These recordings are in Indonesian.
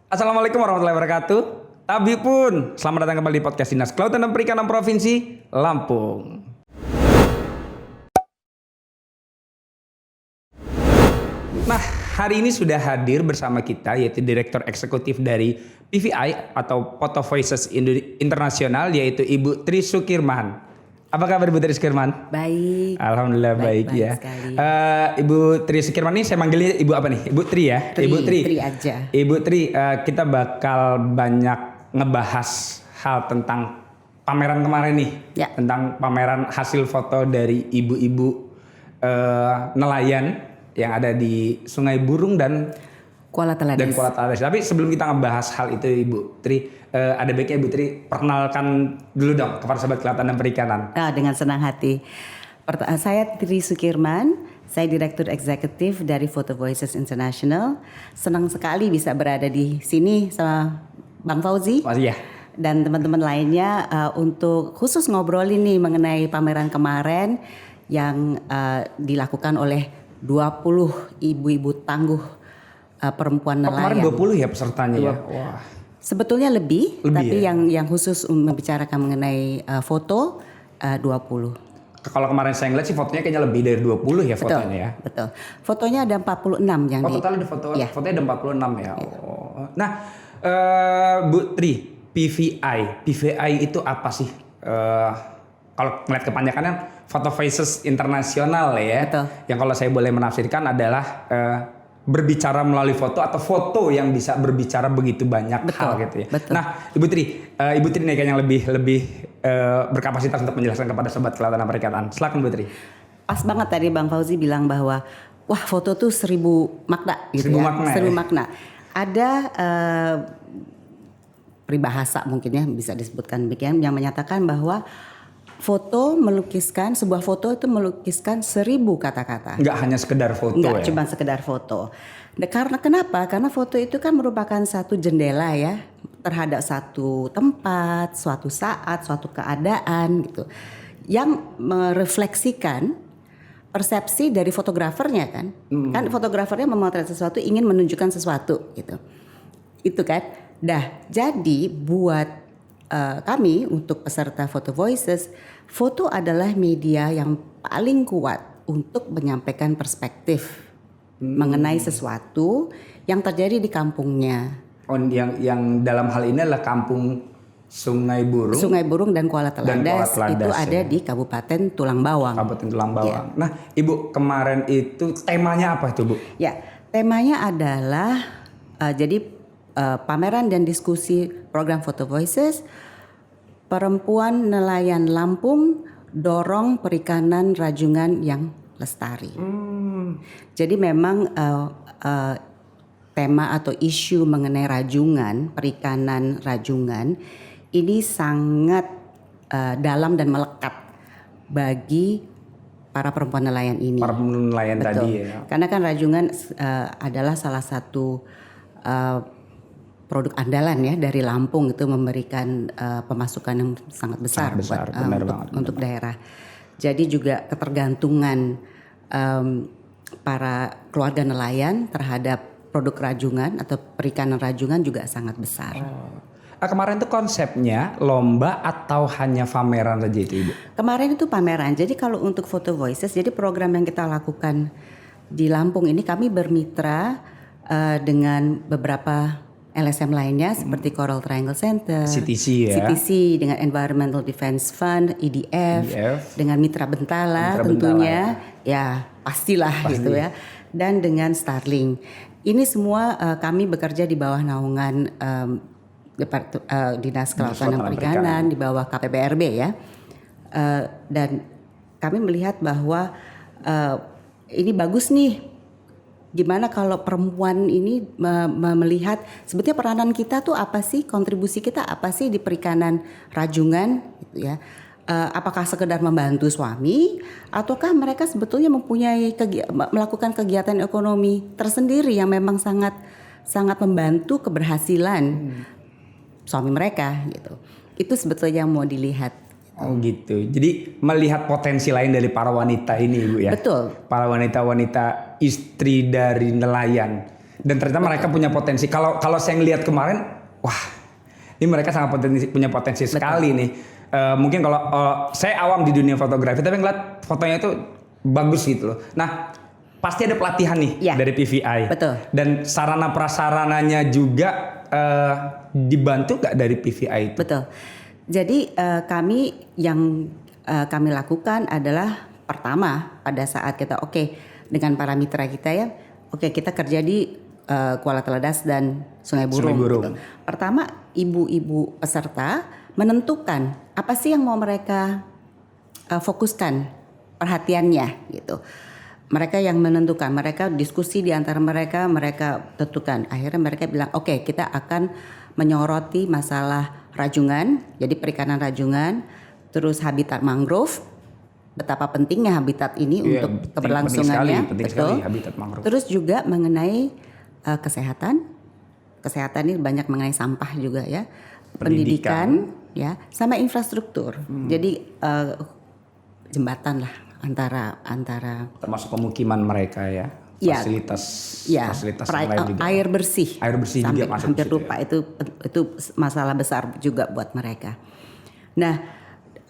Assalamualaikum warahmatullahi wabarakatuh. Tabi pun, selamat datang kembali di podcast Dinas Kelautan dan Perikanan Provinsi Lampung. Nah, hari ini sudah hadir bersama kita yaitu Direktur Eksekutif dari PVI atau Photo Voices Internasional yaitu Ibu Tri Sukirman. Apa kabar Ibu Tri Sukirman? Baik. Alhamdulillah baik ya. Sekali. Ibu Tri Sukirman ini saya manggilnya Ibu apa nih? Ibu Tri ya? Ibu Tri. Tri aja. Ibu Tri, kita bakal banyak ngebahas hal tentang pameran kemarin nih. Ya. Tentang pameran hasil foto dari ibu-ibu nelayan yang ada di Sungai Burung dan Kuala Teladis. Tapi sebelum kita ngebahas hal itu Ibu Tri, ada baiknya Ibu Tri perkenalkan dulu dong kepada Sobat Kelautan dan Perikanan. Dengan senang hati. Saya Tri Sukirman, saya Direktur Eksekutif dari Photo Voices International. Senang sekali bisa berada di sini sama Bang Fauzi. Oh iya. Dan teman-teman lainnya untuk khusus ngobrolin nih mengenai pameran kemarin yang dilakukan oleh 20 ibu-ibu tangguh perempuan nelayan. Kemarin 20 ya pesertanya ya? Wah. Sebetulnya lebih tapi ya? yang khusus membicarakan mengenai foto 20. Kalau kemarin saya ngeliat sih fotonya kayaknya lebih dari 20 ya fotonya ya? Betul. Fotonya ada 46 yang total ada fotonya ada 46 ya? Ya. Oh. Nah, Bu Tri, PVI itu apa sih? Kalau ngeliat kepanjangannya Photo Voices Internasional ya. Betul. Yang kalau saya boleh menafsirkan adalah berbicara melalui foto atau foto yang bisa berbicara begitu banyak hal gitu ya. Betul. Nah, Ibu Tri nih kayaknya lebih berkapasitas untuk menjelaskan kepada Sobat Kelautan dan Perikanan. Silakan Bu Tri. Pas banget tadi Bang Fauzi bilang bahwa wah foto tuh 1000 makna gitu 1000 ya. makna 1000 ya? makna. Ada peribahasa mungkin ya bisa disebutkan demikian yang menyatakan bahwa sebuah foto itu melukiskan 1000 kata-kata. Nggak hanya sekedar foto Nggak ya? cuma sekedar foto. Nah, karena kenapa? Karena foto itu kan merupakan satu jendela ya terhadap satu tempat, suatu saat, suatu keadaan gitu. Yang merefleksikan persepsi dari fotografernya kan. Kan fotografernya memotret sesuatu, ingin menunjukkan sesuatu gitu. Itu kan. Jadi buat kami untuk peserta Photo Voices, foto adalah media yang paling kuat untuk menyampaikan perspektif mengenai sesuatu yang terjadi di kampungnya. Oh, yang dalam hal ini adalah kampung Sungai Burung dan Kuala Teladis itu ada di Kabupaten Tulang Bawang. Kabupaten Tulang Bawang. Ya. Nah, Ibu kemarin itu temanya apa itu Bu? Ya, temanya adalah pameran dan diskusi program Photo Voices, perempuan nelayan Lampung dorong perikanan rajungan yang lestari. Jadi memang tema atau isu mengenai rajungan, perikanan rajungan ini sangat dalam dan melekat bagi para perempuan nelayan ini. Para nelayan tadi ya. Karena kan rajungan adalah salah satu produk andalan ya dari Lampung, itu memberikan pemasukan yang sangat besar, untuk daerah. Jadi juga ketergantungan para keluarga nelayan terhadap produk rajungan atau perikanan rajungan juga sangat besar. Kemarin itu konsepnya lomba atau hanya pameran saja itu Ibu? Kemarin itu pameran. Jadi kalau untuk Photo Voices, jadi program yang kita lakukan di Lampung ini kami bermitra dengan beberapa LSM lainnya seperti Coral Triangle Center, CTC dengan Environmental Defense Fund, EDF. Dengan Mitra Bentala tentunya, ya pastilah gitu ya, dan dengan Starling. Ini semua kami bekerja di bawah naungan Dinas Kelautan dan Perikanan, di bawah KPBRB ya, dan kami melihat bahwa ini bagus nih. Gimana kalau perempuan ini melihat sebetulnya peranan kita tuh apa sih, kontribusi kita apa sih di perikanan rajungan gitu ya. Apakah sekedar membantu suami ataukah mereka sebetulnya melakukan kegiatan ekonomi tersendiri yang memang sangat membantu keberhasilan suami mereka gitu. Itu sebetulnya yang mau dilihat. Oh gitu. Jadi melihat potensi lain dari para wanita ini Ibu ya. Betul. Para wanita-wanita istri dari nelayan Dan ternyata mereka punya potensi. Kalau saya ngelihat kemarin, wah, ini mereka sangat punya potensi sekali nih. Mungkin kalau saya awam di dunia fotografi, tapi ngeliat fotonya itu bagus gitu loh. Nah, pasti ada pelatihan nih dari PVI. Betul. Dan sarana prasarananya juga dibantu nggak dari PVI itu? Betul. Jadi kami yang kami lakukan adalah pertama pada saat kita dengan para mitra kita ya, kita kerja di Kuala Teledas dan Sungai Burung. Gitu. Pertama, ibu-ibu peserta menentukan apa sih yang mau mereka fokuskan perhatiannya gitu. Mereka yang menentukan, mereka diskusi di antara mereka tentukan. Akhirnya mereka bilang, kita akan menyoroti masalah rajungan, jadi perikanan rajungan, terus habitat mangrove, betapa pentingnya habitat ini untuk keberlangsungannya. Penting sekali habitat mangrove. Terus juga mengenai kesehatan ini banyak mengenai sampah juga ya, pendidikan ya, sama infrastruktur. Jadi jembatan lah antara termasuk pemukiman mereka ya. Fasilitas yang lain juga. Air bersih juga masuk. Hampir lupa itu masalah besar juga buat mereka. Nah,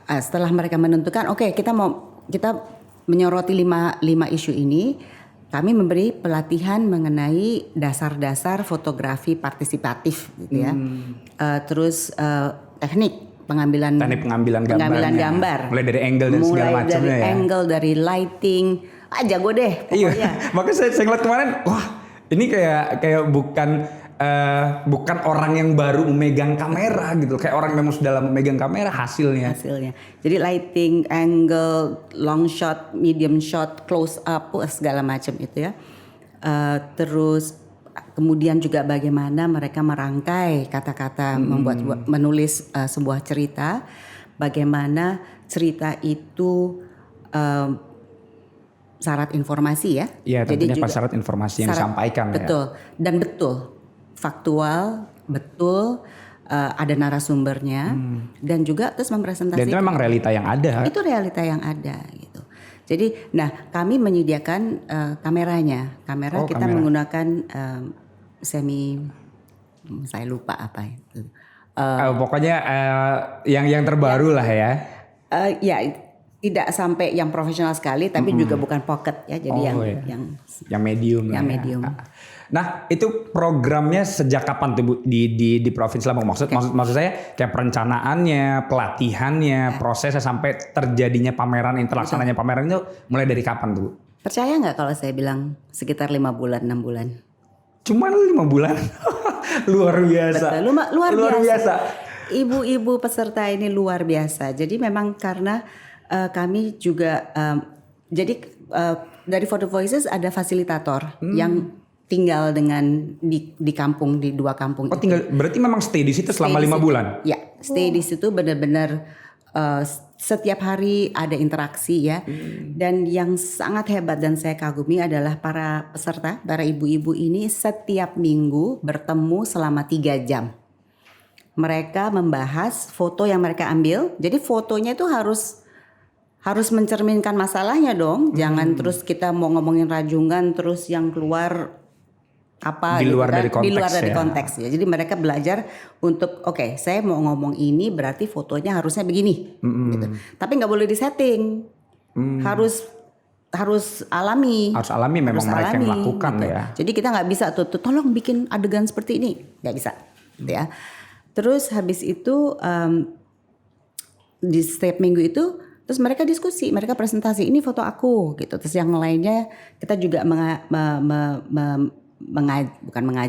setelah mereka menentukan kita menyoroti 5 isu ini, kami memberi pelatihan mengenai dasar-dasar fotografi partisipatif gitu ya. Terus teknik pengambilan gambar. Mulai dari angle dan segala macamnya ya. Angle, dari lighting, jago deh pokoknya. Iya, makanya saya ngeliat kemarin, wah ini kayak bukan orang yang baru memegang kamera gitu, kayak orang yang memang sudah lama memegang kamera hasilnya. Jadi lighting, angle, long shot, medium shot, close up, segala macam itu ya. Terus kemudian juga bagaimana mereka merangkai kata-kata, menulis sebuah cerita, bagaimana cerita itu syarat informasi ya. Iya, tentunya pas syarat informasi yang disampaikan betul, ya. Dan betul, faktual, betul, ada narasumbernya, dan juga terus mempresentasikan. Dan itu memang realita yang ada. Itu realita yang ada gitu. Jadi, kami menyediakan kameranya. Kita menggunakan saya lupa apa itu. Pokoknya yang terbaru lah ya. Ya, tidak sampai yang profesional sekali, tapi juga bukan pocket ya. Jadi yang medium. Yang medium. Nah, itu programnya sejak kapan tuh Bu di Provinsi Lampung? Maksud saya kayak perencanaannya, pelatihannya, prosesnya sampai terjadinya pameran, terlaksananya pameran itu mulai dari kapan tuh Bu? Percaya nggak kalau saya bilang sekitar 5 bulan, 6 bulan? Cuman 5 bulan? Luar biasa. Betul, luar biasa. Ibu-ibu peserta ini luar biasa. Jadi memang karena kami juga dari Photo Voices ada fasilitator yang tinggal di kampung, di 2 kampung. Berarti memang stay di situ selama 5 bulan? Ya, stay di situ benar-benar setiap hari ada interaksi ya. Dan yang sangat hebat dan saya kagumi adalah para peserta, para ibu-ibu ini setiap minggu bertemu selama 3 jam. Mereka membahas foto yang mereka ambil. Jadi fotonya itu harus mencerminkan masalahnya dong. Jangan terus kita mau ngomongin rajungan terus yang keluar apa di luar gitu kan, dari konteks, di luar dari konteks ya. Jadi mereka belajar untuk saya mau ngomong ini berarti fotonya harusnya begini gitu. Tapi nggak boleh disetting. Harus alami. Harus alami memang mereka yang lakukan gitu. Ya. Jadi kita nggak bisa tuh tolong bikin adegan seperti ini, nggak bisa gitu ya. Terus habis itu di setiap minggu itu terus mereka diskusi, mereka presentasi, ini foto aku gitu. Terus yang lainnya kita juga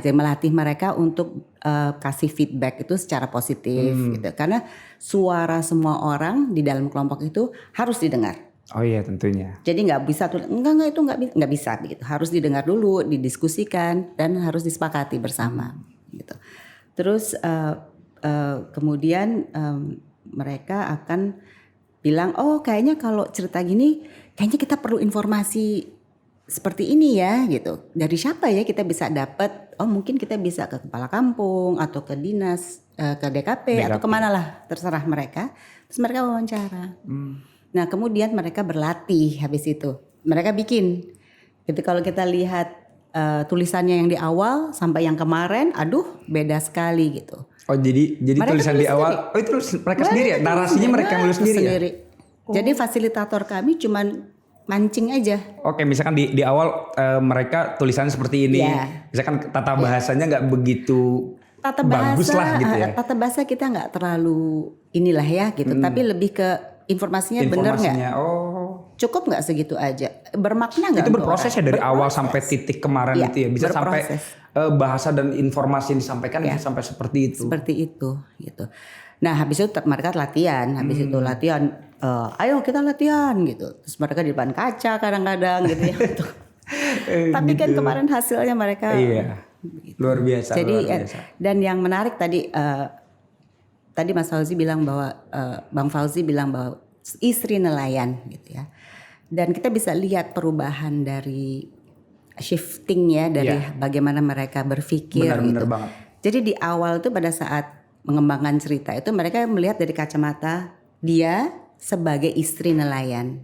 melatih mereka untuk kasih feedback itu secara positif gitu. Karena suara semua orang di dalam kelompok itu harus didengar. Oh iya tentunya. Jadi nggak bisa tuh enggak itu nggak bisa begitu. Harus didengar dulu, didiskusikan dan harus disepakati bersama gitu. Terus kemudian mereka akan bilang, oh kayaknya kalau cerita gini, kayaknya kita perlu informasi seperti ini ya gitu. Dari siapa ya kita bisa dapat? Oh mungkin kita bisa ke kepala kampung atau ke dinas, ke DKP atau kemana lah, terserah mereka. Terus mereka wawancara. Nah kemudian mereka berlatih habis itu. Mereka bikin. Gitu kalau kita lihat tulisannya yang di awal sampai yang kemarin, aduh beda sekali gitu. Oh jadi Mereka tulisan di tulis awal, sendiri. oh itu mereka sendiri ya, narasinya mereka yang nulis sendiri ya? Jadi fasilitator kami cuman mancing aja. Oke, misalkan di awal mereka tulisannya seperti ini, Iya. misalkan tata bahasanya nggak begitu Tata bagus bahasa, lah gitu ya. tata bahasa kita nggak terlalu inilah ya gitu, tapi lebih ke informasinya bener nggak? Informasinya, oh Cukup nggak segitu aja? Bermakna nggak? itu untuk berproses orang? ya dari awal Berproses. sampai titik kemarin Iya, itu ya, bisa sampai berproses. bahasa dan informasi yang disampaikan Iya. bisa sampai seperti itu. Seperti itu gitu. Nah habis itu mereka latihan, habis itu latihan, ayo kita latihan gitu. Terus mereka di depan kaca kadang-kadang gitu ya. Tapi kan kemarin hasilnya mereka. Iya, luar biasa. Jadi luar biasa. dan yang menarik tadi Mas Fauzi bilang bahwa Bang Fauzi bilang bahwa istri nelayan gitu ya. Dan kita bisa lihat perubahan dari shifting ya dari bagaimana mereka berpikir Benar-benar gitu. banget. Jadi di awal itu pada saat mengembangkan cerita itu mereka melihat dari kacamata dia sebagai istri nelayan.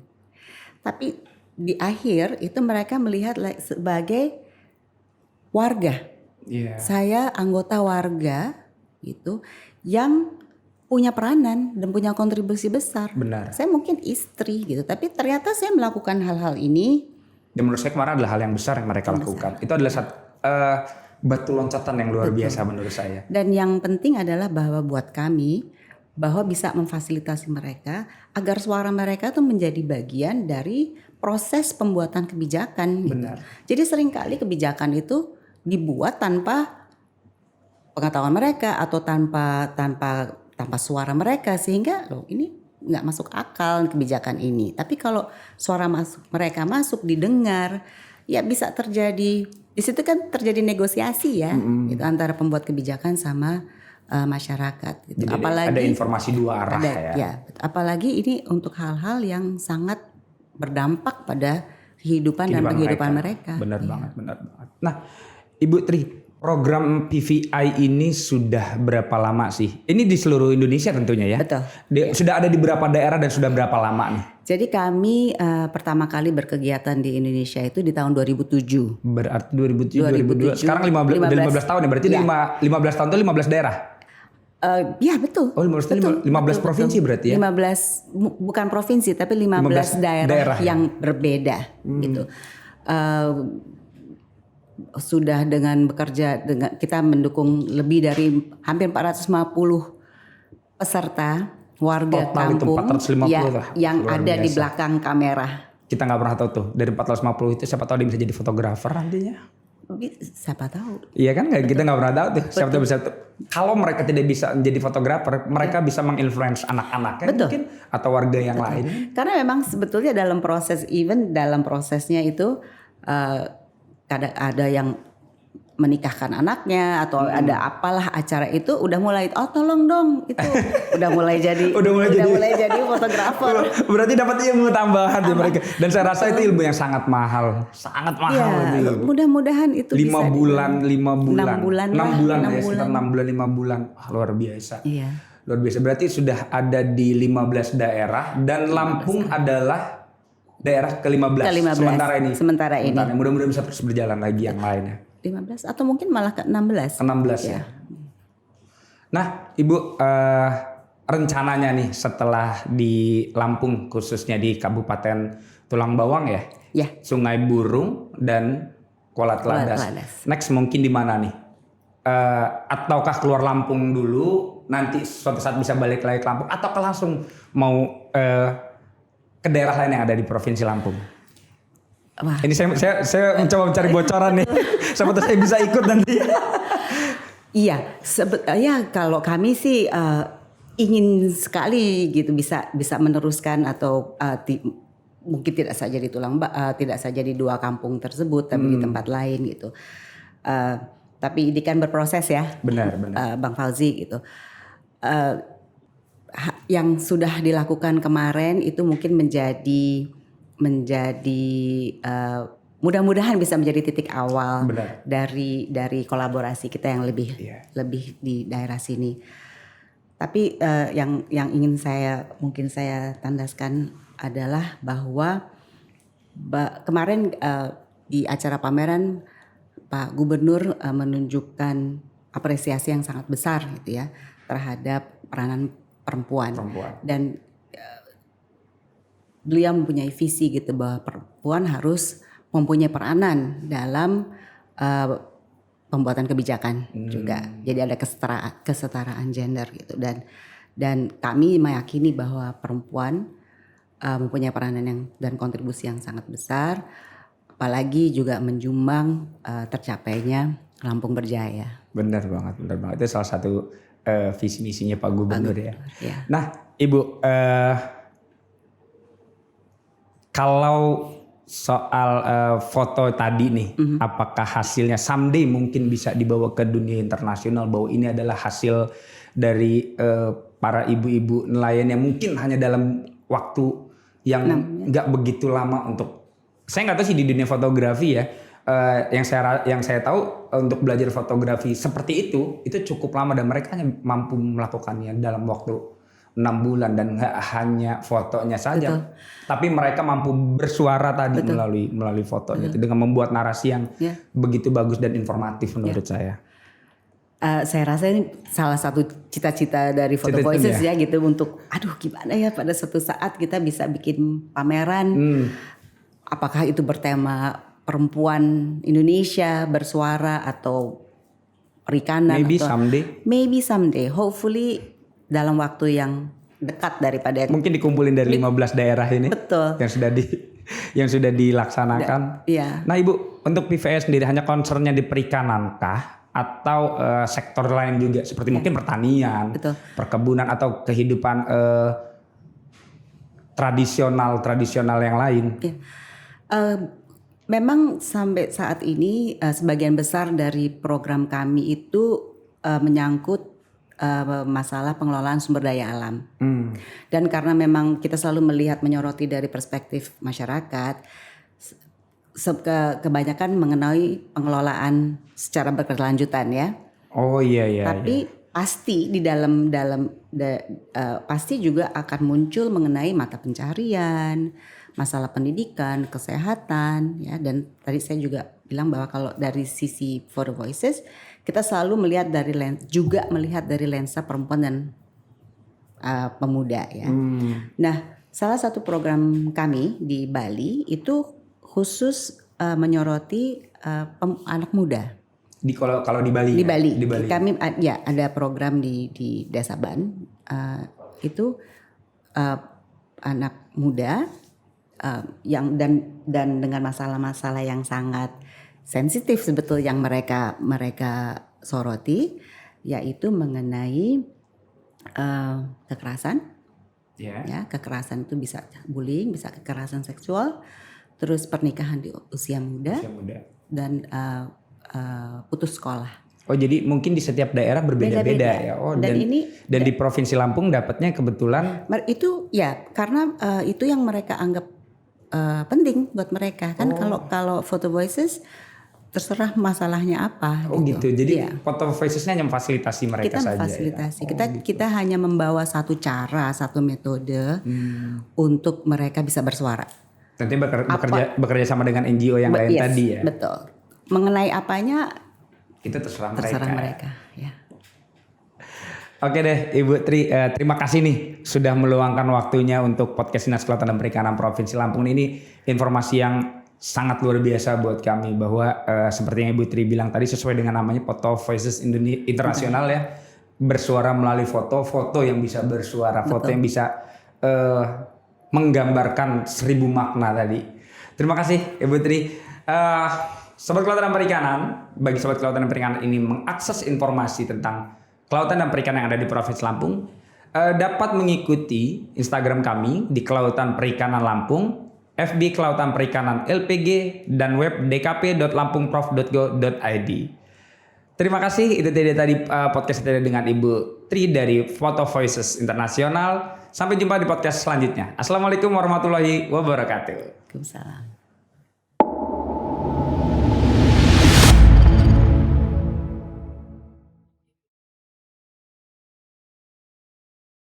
Tapi di akhir itu mereka melihat sebagai warga. Iya. Saya anggota warga gitu yang punya peranan dan punya kontribusi besar. Benar. Saya mungkin istri gitu, tapi ternyata saya melakukan hal-hal ini. Dan menurut saya kemarin adalah hal yang besar yang mereka lakukan. Itu adalah batu loncatan yang luar biasa menurut saya. Dan yang penting adalah bahwa buat kami bahwa bisa memfasilitasi mereka agar suara mereka tuh menjadi bagian dari proses pembuatan kebijakan. Benar. Gitu. Jadi seringkali kebijakan itu dibuat tanpa pengetahuan mereka atau tanpa suara mereka sehingga loh ini nggak masuk akal kebijakan ini. Tapi kalau suara mereka masuk didengar, ya bisa terjadi di situ kan terjadi negosiasi ya, gitu, antara pembuat kebijakan sama masyarakat. Gitu. Jadi apalagi ada informasi dua arah ya. Apalagi ini untuk hal-hal yang sangat berdampak pada kehidupan dan penghidupan mereka. Benar banget, benar banget. Nah, Ibu Tri, program PVI ini sudah berapa lama sih? Ini di seluruh Indonesia tentunya ya? Betul. Sudah ada di berapa daerah dan sudah berapa lama nih? Jadi kami pertama kali berkegiatan di Indonesia itu di tahun 2007. Berarti 2007, 2002. Sekarang 15 tahun ya? Berarti 15 tahun itu 15 daerah? Ya betul. Oh 15 provinsi berarti ya? 15 bukan provinsi tapi 15 daerah yang berbeda gitu. Sudah dengan bekerja dengan kita mendukung lebih dari hampir 450 peserta warga total kampung itu 450 ya, lah. yang Luar ada di biasa. belakang kamera. Kita nggak pernah tahu tuh dari 450 itu siapa tahu dia bisa jadi fotografer nantinya. Siapa tahu. Iya kan kita nggak pernah tahu tuh. Siapa tahu bisa kalau mereka tidak bisa menjadi fotografer, mereka bisa menginfluence anak-anaknya mungkin atau warga yang lain. Karena memang sebetulnya dalam prosesnya itu ada yang menikahkan anaknya atau ada apalah acara itu udah mulai tolong dong itu udah mulai jadi fotografer. Berarti dapat ilmu tambahan ya mereka. Dan saya rasa itu ilmu yang sangat mahal Ya, mudah-mudahan itu 5 bulan. 6 bulan ya, sekitar 6 bulan 5 bulan. Luar biasa. Iya. Luar biasa. Berarti sudah ada di 15 daerah dan Lampung adalah daerah ke-15 sementara ini. Mudah-mudahan bisa terus berjalan lagi yang lainnya. 15 atau mungkin malah ke-16. 16 ya. Nah, Ibu rencananya nih setelah di Lampung khususnya di Kabupaten Tulang Bawang ya. Ya. Sungai Burung dan Kuala Teladas. Next mungkin di mana nih? Ataukah keluar Lampung dulu nanti suatu saat bisa balik lagi ke Lampung ataukah langsung mau ke daerah lain yang ada di Provinsi Lampung? Wah. Ini saya mencoba mencari bocoran nih. Siapa tahu saya bisa ikut nanti. Iya, kalau kami sih ingin sekali gitu bisa meneruskan atau mungkin tidak saja di tidak saja di 2 kampung tersebut tapi di tempat lain gitu. Tapi ini kan berproses ya. Benar. Bang Fauzi gitu. Yang sudah dilakukan kemarin itu mungkin menjadi mudah-mudahan bisa menjadi titik awal dari kolaborasi kita yang lebih di daerah sini. Tapi yang ingin saya tandaskan adalah bahwa kemarin di acara pameran Pak Gubernur menunjukkan apresiasi yang sangat besar gitu ya terhadap peranan perempuan. Dan beliau mempunyai visi gitu bahwa perempuan harus mempunyai peranan dalam pembuatan kebijakan juga. Jadi ada kesetaraan gender gitu dan kami meyakini bahwa perempuan mempunyai peranan dan kontribusi yang sangat besar, apalagi juga menjumbang tercapainya Lampung Berjaya. Benar banget. Itu salah satu visi misinya Pak Gubernur ya. Nah, Ibu, kalau soal foto tadi nih, apakah hasilnya someday mungkin bisa dibawa ke dunia internasional bahwa ini adalah hasil dari para ibu-ibu nelayan yang mungkin hanya dalam waktu yang nggak begitu lama untuk, saya nggak tahu sih di dunia fotografi ya, yang saya tahu untuk belajar fotografi seperti itu cukup lama dan mereka hanya mampu melakukannya dalam waktu 6 bulan dan nggak hanya fotonya saja, tapi mereka mampu bersuara tadi melalui fotonya dengan membuat narasi yang begitu bagus dan informatif menurut saya. Saya rasa ini salah satu cita-cita dari Photo Voices ya gitu untuk gimana ya pada suatu saat kita bisa bikin pameran apakah itu bertema perempuan Indonesia bersuara atau perikanan maybe someday hopefully dalam waktu yang dekat daripada mungkin dikumpulin dari 15 daerah ini. Betul. yang sudah dilaksanakan. Nah, Ibu, untuk PVI sendiri hanya concernnya di perikanan kah atau sektor lain juga seperti mungkin pertanian, perkebunan atau kehidupan tradisional yang lain? Memang sampai saat ini sebagian besar dari program kami itu menyangkut masalah pengelolaan sumber daya alam. Dan karena memang kita selalu menyoroti dari perspektif masyarakat, kebanyakan mengenai pengelolaan secara berkelanjutan ya. Tapi pasti di dalam pasti juga akan muncul mengenai mata pencarian, masalah pendidikan, kesehatan ya, dan tadi saya juga bilang bahwa kalau dari sisi Photo Voices kita selalu melihat dari lensa perempuan dan pemuda ya. Nah, salah satu program kami di Bali itu khusus menyoroti anak muda. Kalau di Bali. Di Bali. Kami ada program di Desa Ban itu anak muda yang dan dengan masalah-masalah yang sangat sensitif sebetulnya yang mereka soroti, yaitu mengenai kekerasan. Ya, kekerasan itu bisa bullying, bisa kekerasan seksual, terus pernikahan di usia muda. Dan putus sekolah. Oh, jadi mungkin di setiap daerah berbeda-beda ya. Oh, dan di Provinsi Lampung dapatnya kebetulan itu ya karena itu yang mereka anggap penting buat mereka kan. Kalau Photo Voices terserah masalahnya apa. Gitu. Jadi Photo Voices-nya hanya memfasilitasi mereka saja. Memfasilitasi. Kita hanya membawa satu cara, satu metode untuk mereka bisa bersuara. Tentunya bekerja sama dengan NGO yang lain tadi ya. Betul. Mengenai apanya itu terserah mereka. Ya. Oke deh Ibu Tri, terima kasih nih sudah meluangkan waktunya untuk podcast Dinas Kelautan dan Perikanan Provinsi Lampung. Ini informasi yang sangat luar biasa buat kami bahwa seperti yang Ibu Tri bilang tadi sesuai dengan namanya Photo Voices Internasional ya, bersuara melalui foto yang bisa bersuara, foto yang bisa menggambarkan 1000 makna tadi. Terima kasih Ibu Tri. Sobat Kelautan dan Perikanan, bagi Sobat Kelautan dan Perikanan ini mengakses informasi tentang kelautan dan perikanan yang ada di Provinsi Lampung, dapat mengikuti Instagram kami di Kelautan Perikanan Lampung, FB Kelautan Perikanan LPG, dan web dkp.lampungprof.go.id. Terima kasih, itu tadi podcast kita dengan Ibu Tri dari Photo Voices Internasional. Sampai jumpa di podcast selanjutnya. Assalamualaikum warahmatullahi wabarakatuh. Waalaikumsalam.